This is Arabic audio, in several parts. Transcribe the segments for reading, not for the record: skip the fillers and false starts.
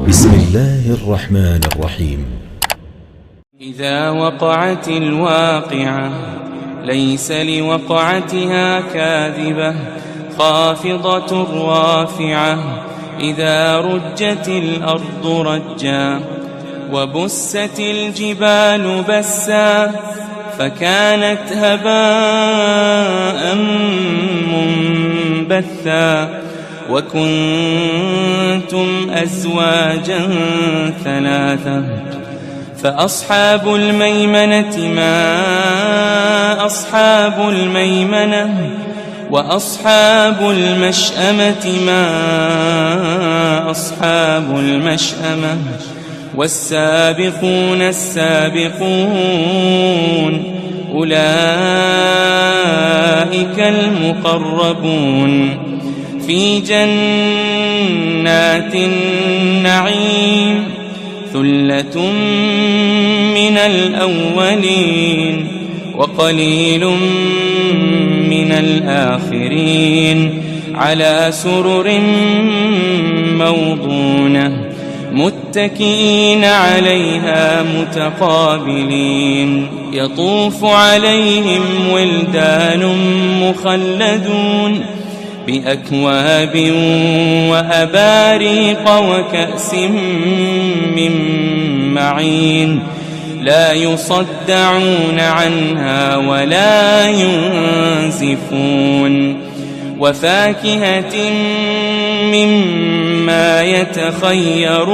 بسم الله الرحمن الرحيم. إذا وقعت الواقعة ليس لوقعتها كاذبة خافضة رافعة إذا رجت الأرض رجا وبست الجبال بسا فكانت هباء منبثا وكنتم أزواجا ثلاثة فأصحاب الميمنة ما أصحاب الميمنة وأصحاب المشأمة ما أصحاب المشأمة والسابقون السابقون أولئك المقربون في جنات النعيم ثلة من الأولين وقليل من الآخرين على سرر موضونة متكئين عليها متقابلين يطوف عليهم ولدان مخلدون بأكواب وأباريق وكأس من معين لا يصدعون عنها ولا ينزفون وفاكهة مما يتخيرون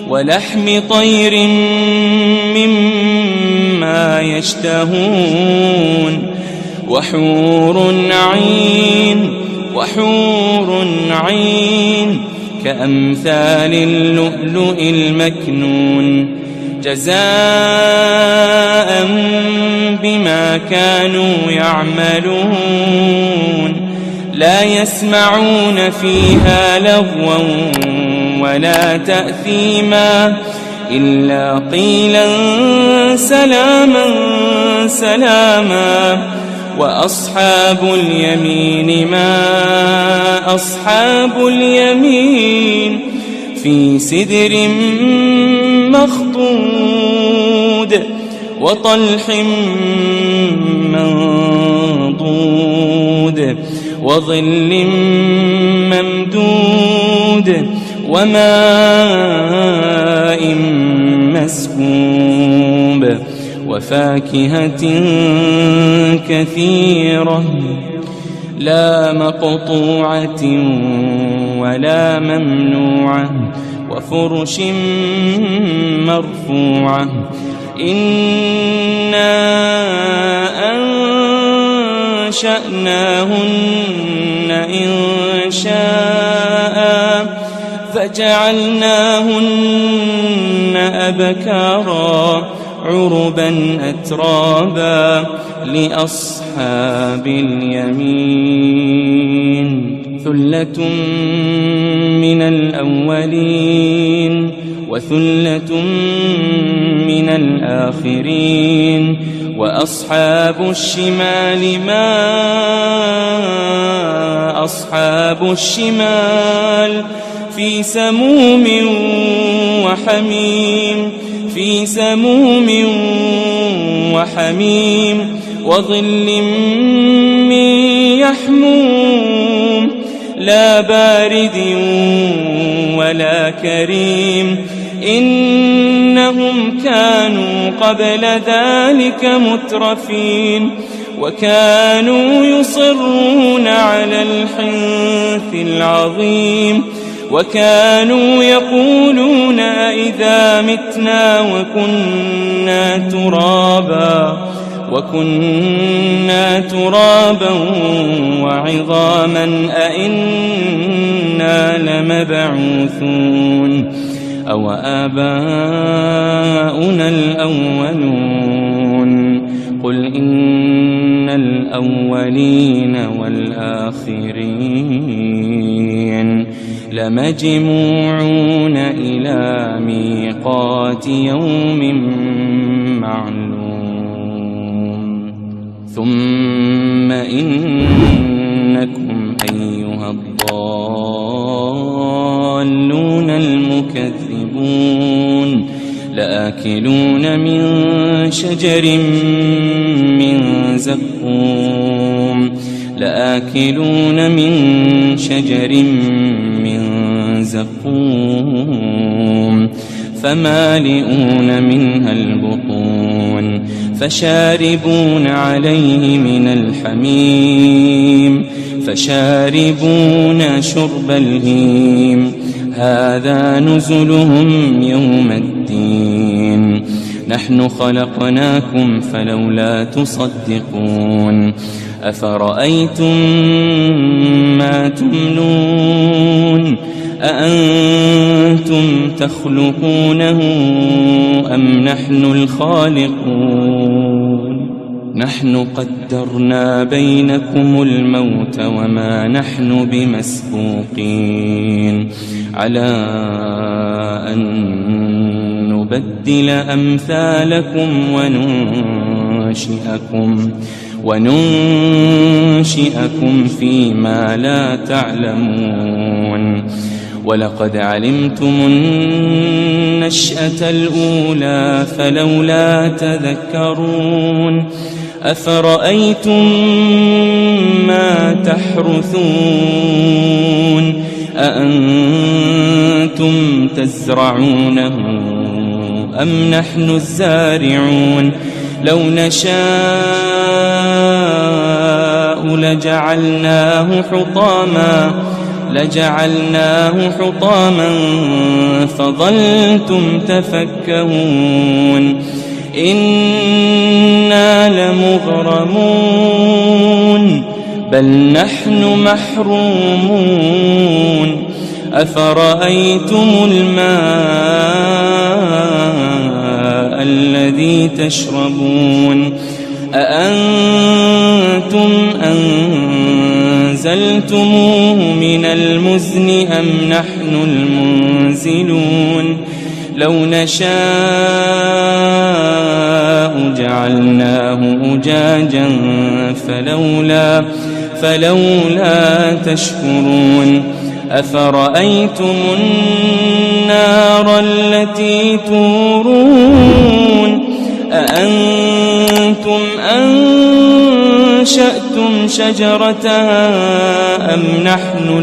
ولحم طير مما يشتهون وحور عين كأمثال اللؤلؤ المكنون جزاء بما كانوا يعملون لا يسمعون فيها لغوا ولا تأثيما إلا قيلا سلاما سلاما وأصحاب اليمين ما أصحاب اليمين في سدر مخضود وطلح منضود وظل ممدود وماء مسكوب وفاكهة كثيرة لا مقطوعة ولا ممنوعة وفرش مرفوعة إنا أنشأناهن إنشاء فجعلناهن أبكارا عربا أترابا لأصحاب اليمين ثلة من الأولين وثلة من الآخرين وأصحاب الشمال ما أصحاب الشمال في سموم وحميم وظل من يحموم لا بارد ولا كريم إنهم كانوا قبل ذلك مترفين وكانوا يصرون على الحنث العظيم وكانوا يقولون أئذا متنا وكنا ترابا وعظاما أئنا لمبعوثون أو آباؤنا الأولون قل إن الأولين والآخرين لمجموعون إلى ميقات يوم معلوم ثم إنكم أيها الضالون لآكلون من شجر من زقوم لآكلون من شجر من زقوم فمالئون منها البطون فشاربون عليه من الحميم فشاربون شرب الهيم هذا نزلهم يوم الدين نحن خلقناكم فلولا تصدقون أفرأيتم ما تمنون أأنتم تخلقونه أم نحن الخالقون نحن قدرنا بينكم الموت وما نحن بمسبوقين على أن نبدل أمثالكم وننشئكم فيما لا تعلمون ولقد علمتم النشأة الأولى فلولا تذكرون أفرأيتم ما تحرثون أأنتم تزرعونه أم نحن الزارعون لو نشاء لجعلناه حطاما فظلتم تفكهون إنا لمغرمون بل نحن محرومون أفرأيتم الماء الذي تشربون أأنتم أنزلتموه من المزن أم نحن المنزلون لو نشاء جعلناه أجاجا فلولا تشكرون أفرأيتم النار التي تورون أأنتم أنشأتم شجرتها أم نحن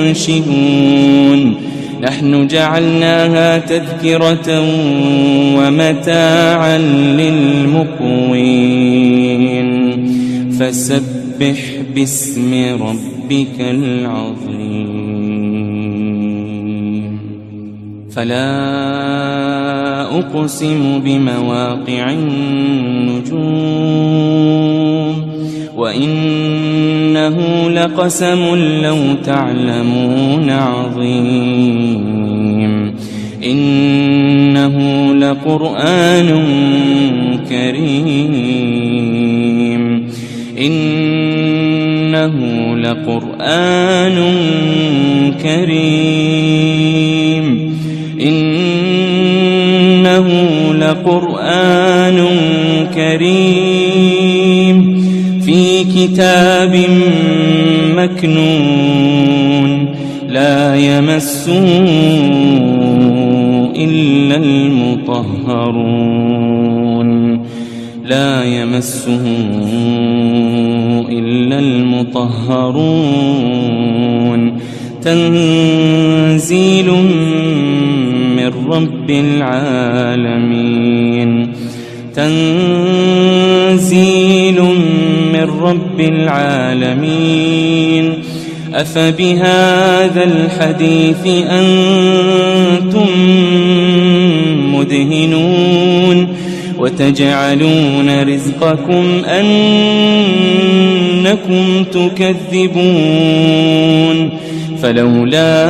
المنشئون نحن جعلناها تذكرة ومتاعا للمقوين فسبح باسم ربك العظيم فلا أقسم بمواقع النجوم وإنه لقسم لو تعلمون عظيم إنه لقرآن كريم إنه لقرآن كريم إنه لقرآن كريم في كتاب مكنون لا يمسه إلا المطهرون تنزيل من رب العالمين أفبهذا الحديث أنتم مدهنون وتجعلون رزقكم أنكم تكذبون فلولا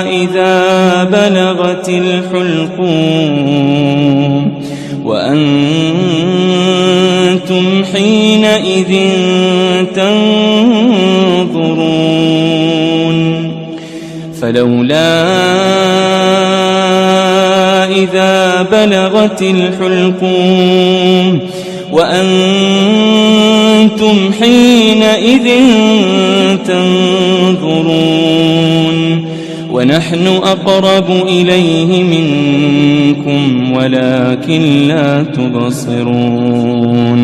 إذا بلغت الحلقوم وأنتم حينئذ تنظرون فلولا إذا بلغت الحلقوم وأنتم أنتم حينئذ تنظرون ونحن أقرب إليه منكم ولكن لا تبصرون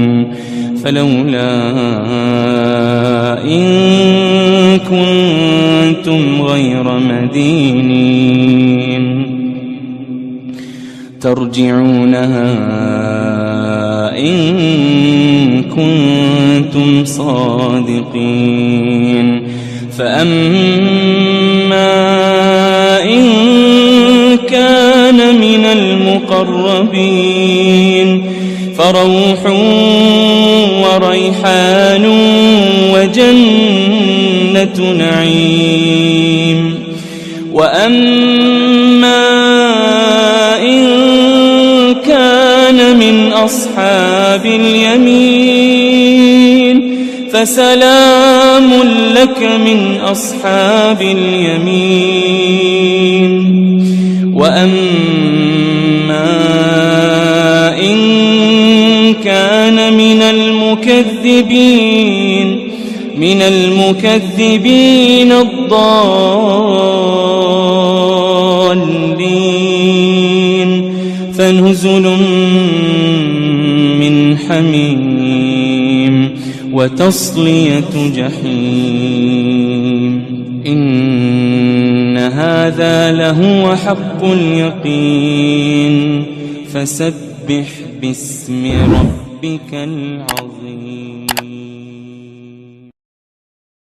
فلولا إن كنتم غير مدينين ترجعونها إن كنتم صادقين فأما إن كان من المقربين فروح وريحان وجنة نعيم وأما إن كان من أصحاب اليمين فسلام لك من أصحاب اليمين وأما إن كان من المكذبين الضالين فنزل من حميم وتصلية جحيم إن هذا لهو حق اليقين فسبح باسم ربك العظيم